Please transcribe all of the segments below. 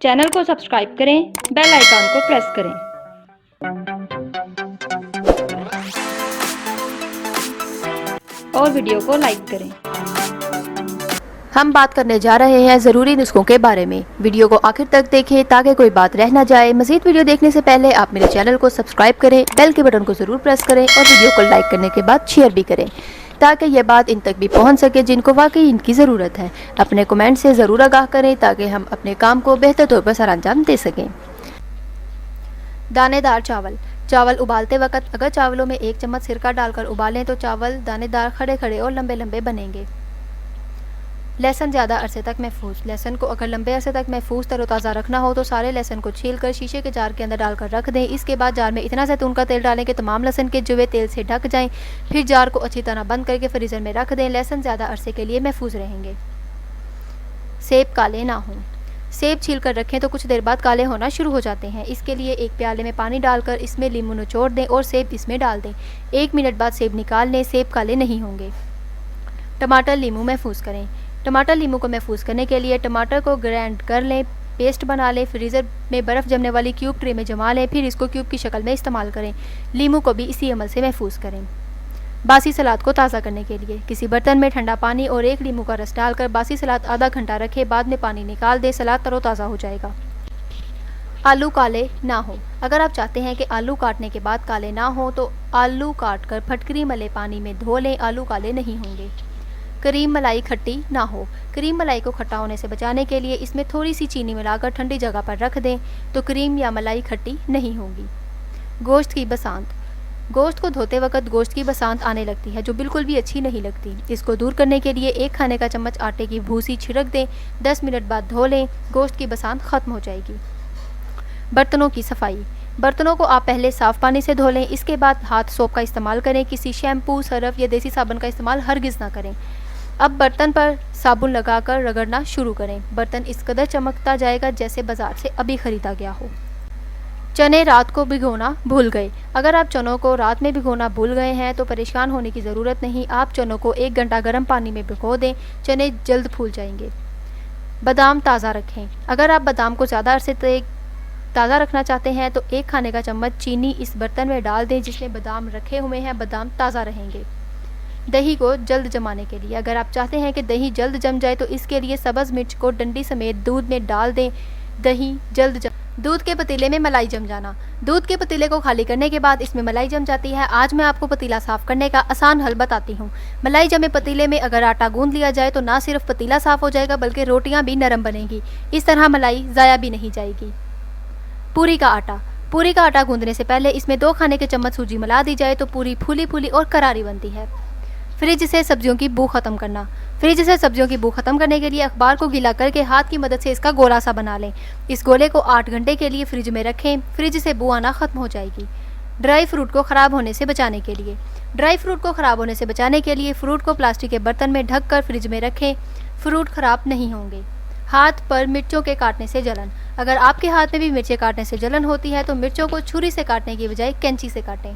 Channel को subscribe करें, bell icon को प्रेस करें। और वीडियो को लाइक करें। हम बात करने जा रहे हैं ज़रूरी नुस्खों के बारे में। वीडियो को आखिर तक देखें ताकि कोई बात रह ना जाए। मज़ीद वीडियो देखने से पहले आप मेरे चैनल को सब्सक्राइब करें, बेल के बटन को ज़रूर प्रेस करें और वीडियो को लाइक करने के बाद शेयर भी करें ताकि ये बात इन तक भी पहुंच सके जिनको वाकई इनकी ज़रूरत है। अपने कमेंट से ज़रूर आगाह करें ताकि हम अपने काम को बेहतर तौर पर सरअंजाम दे सकें। दानेदार चावल। चावल उबालते वक्त अगर चावलों में 1 चम्मच सिरका डालकर उबालें तो चावल दानेदार, खड़े खड़े और लंबे लंबे बनेंगे। लहसुन ज़्यादा अरसे तक महफूज। लहसुन को अगर लंबे अरसे तक महफूज तरोताज़ा रखना हो तो सारे लहसुन को छीलकर शीशे के जार के अंदर डालकर रख दें। इसके बाद जार में इतना जैतून का तेल डालें कि तमाम लहसुन के जुए तेल से ढक जाएं। फिर जार को अच्छी तरह बंद करके फ्रीज़र में रख दें। लहसुन ज़्यादा अरसे के लिए महफूज रहेंगे। सेब काले ना हों। सेब छील कर रखें तो कुछ देर बाद काले होना शुरू हो जाते हैं। इसके लिए एक प्याले में पानी डालकर इसमें नींबू निचोड़ दें और सेब इसमें डाल दें। 1 मिनट बाद सेब निकाल लें, सेब काले नहीं होंगे। टमाटर नींबू महफूज करें। टमाटर नींबू को महफूज करने के लिए टमाटर को ग्राइंड कर लें, पेस्ट बना लें, फ्रीज़र में बर्फ़ जमने वाली क्यूब ट्रे में जमा लें, फिर इसको क्यूब की शक्ल में इस्तेमाल करें। नींबू को भी इसी अमल से महफूज करें। बासी सलाद को ताज़ा करने के लिए किसी बर्तन में ठंडा पानी और 1 नींबू का रस डालकर बासी सलाद आधा घंटा रखें, बाद में पानी निकाल दें, सलाद तरोताज़ा हो जाएगा। आलू काले ना हो। अगर आप चाहते हैं कि आलू काटने के बाद काले ना हो तो आलू काट कर फटकरी मले पानी में धो लें, आलू काले नहीं होंगे। क्रीम मलाई खट्टी ना हो। क्रीम मलाई को खट्टा होने से बचाने के लिए इसमें थोड़ी सी चीनी मिलाकर ठंडी जगह पर रख दें तो क्रीम या मलाई खट्टी नहीं होगी। गोश्त की बसांत। गोश्त को धोते वक्त गोश्त की बसांत आने लगती है जो बिल्कुल भी अच्छी नहीं लगती। इसको दूर करने के लिए 1 खाने का चम्मच आटे की भूसी छिड़क दें, 10 मिनट बाद धो लें, गोश्त की बसांत ख़त्म हो जाएगी। बर्तनों की सफाई। बर्तनों को आप पहले साफ़ पानी से धो लें, इसके बाद हाथ सोप का इस्तेमाल करें। किसी शैम्पू, सरफ या देसी साबुन का इस्तेमाल हरगिज़ ना करें। अब बर्तन पर साबुन लगाकर रगड़ना शुरू करें। बर्तन इस कदर चमकता जाएगा जैसे बाजार से अभी ख़रीदा गया हो। चने रात को भिगोना भूल गए। अगर आप चनों को रात में भिगोना भूल गए हैं तो परेशान होने की ज़रूरत नहीं। आप चनों को 1 घंटा गर्म पानी में भिगो दें, चने जल्द फूल जाएंगे। बादाम ताज़ा रखें। अगर आप बादाम को ज़्यादा अरसे तक ताज़ा रखना चाहते हैं तो 1 खाने का चम्मच चीनी इस बर्तन में डाल दें जिसमें बादाम रखे हुए हैं, बादाम ताज़ा रहेंगे। दही को जल्द जमाने के लिए अगर आप चाहते हैं कि दही जल्द जम जाए तो इसके लिए सब्ज़ मिर्च को डंडी समेत दूध में डाल दें। दही जल्द जम। दूध के पतीले में मलाई जम जाना। दूध के पतीले को खाली करने के बाद इसमें मलाई जम जाती है। आज मैं आपको पतीला साफ़ करने का आसान हल बताती हूँ। मलाई जमे पतीले में अगर आटा गूंद लिया जाए तो ना सिर्फ पतीला साफ़ हो जाएगा बल्कि रोटियाँ भी नरम बनेंगी। इस तरह मलाई ज़ाया भी नहीं जाएगी। पूरी का आटा। पूरी का आटा गूंदने से पहले इसमें 2 खाने के चम्मच सूजी मिला दी जाए तो पूरी फूली फूली और करारी बनती है। फ्रिज से सब्जियों की बू ख़त्म करना। फ्रिज से सब्जियों की बू ख़त्म करने के लिए अखबार को गीला करके हाथ की मदद से इसका गोला सा बना लें। इस गोले को 8 घंटे के लिए फ्रिज में रखें, फ्रिज से बू आना ख़त्म हो जाएगी। ड्राई फ्रूट को ख़राब होने से बचाने के लिए। ड्राई फ्रूट को ख़राब होने से बचाने के लिए फ्रूट को प्लास्टिक के बर्तन में ढक कर फ्रिज में रखें, फ्रूट ख़राब नहीं होंगे। हाथ पर मिर्चों के काटने से जलन। अगर आपके हाथ में भी मिर्चें काटने से जलन होती है तो मिर्चों को छुरी से काटने की बजाय कैंची से काटें।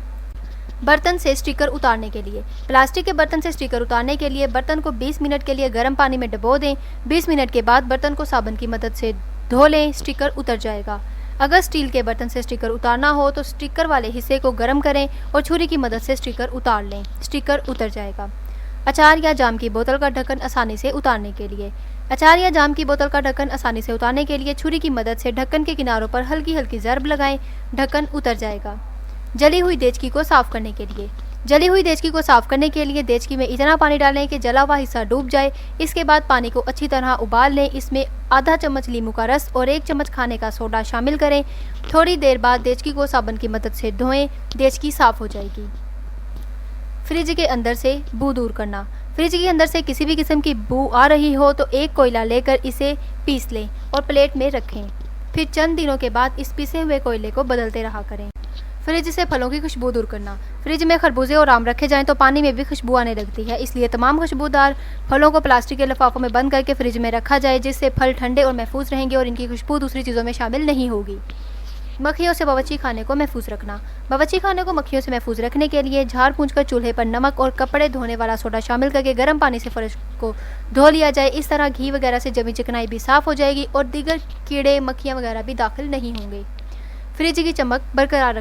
बर्तन से स्टिकर उतारने के लिए। प्लास्टिक के बर्तन से स्टिकर उतारने के लिए बर्तन को 20 मिनट के लिए गर्म पानी में डुबो दें। 20 मिनट के बाद बर्तन को साबुन की मदद से धो लें, स्टिकर उतर जाएगा। अगर स्टील के बर्तन से स्टिकर उतारना हो तो स्टिकर वाले हिस्से को गर्म करें और छुरी की मदद से स्टिकर उतार लें, स्टिकर उतर जाएगा। अचार या जाम की बोतल का ढक्कन आसानी से उतारने के लिए। अचार या जाम की बोतल का ढक्कन आसानी से उतारने के लिए छुरी की मदद से ढक्कन के किनारों पर हल्की हल्की ज़रब लगाएं, ढक्कन उतर जाएगा। जली हुई देचकी को साफ़ करने के लिए। जली हुई देचकी को साफ़ करने के लिए देचकी में इतना पानी डालें कि जला हुआ हिस्सा डूब जाए। इसके बाद पानी को अच्छी तरह उबाल लें। इसमें आधा चम्मच नींबू का रस और 1 चम्मच खाने का सोडा शामिल करें। थोड़ी देर बाद देचकी को साबुन की मदद से धोएं, देचकी साफ़ हो जाएगी। फ्रिज के अंदर से बू दूर करना। फ्रिज के अंदर से किसी भी किस्म की बू आ रही हो तो एक कोयला लेकर इसे पीस लें और प्लेट में रखें। फिर चंद दिनों के बाद इस पिसे हुए कोयले को बदलते रहा करें। फ्रिज से फलों की खुशबू दूर करना। फ्रिज में खरबूजे और आम रखे जाएं तो पानी में भी खुशबू आने लगती है, इसलिए तमाम खुशबूदार फलों को प्लास्टिक के लिफाफों में बंद करके फ्रिज में रखा जाए जिससे फल ठंडे और महफूज रहेंगे और इनकी खुशबू दूसरी चीज़ों में शामिल नहीं होगी। मक्खियों से बावर्ची खाने को महफूज रखना। बावर्ची खाने को मक्खियों से महफूज रखने के लिए झाड़ पूंछ कर चूल्हे पर नमक और कपड़े धोने वाला सोडा शामिल करके गर्म पानी से फर्श को धो लिया जाए। इस तरह घी वगैरह से जमी चिकनाई भी साफ़ हो जाएगी और दीगर कीड़े मक्खियाँ वगैरह भी दाखिल नहीं होंगे। फ्रिज की चमक बरकरार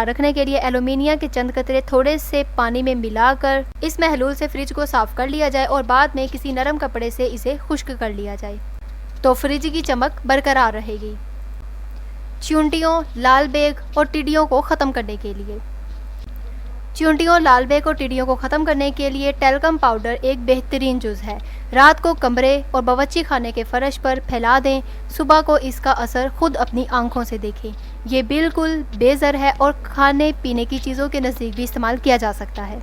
रखने के लिए एलुमिनियम के चंद कतरे थोड़े से पानी में मिलाकर इस महलूल से फ्रिज को साफ़ कर लिया जाए और बाद में किसी नरम कपड़े से इसे खुश्क कर लिया जाए तो फ्रिज की चमक बरकरार रहेगी। चींटियों, लाल बेग और टिड्डियों को ख़त्म करने के लिए टेल्कम पाउडर एक बेहतरीन जुज़ है। रात को कमरे और बावर्ची खाने के फर्श पर फैला दें, सुबह को इसका असर खुद अपनी आंखों से देखें। ये बिल्कुल बेज़र है और खाने पीने की चीज़ों के नज़दीक भी इस्तेमाल किया जा सकता है।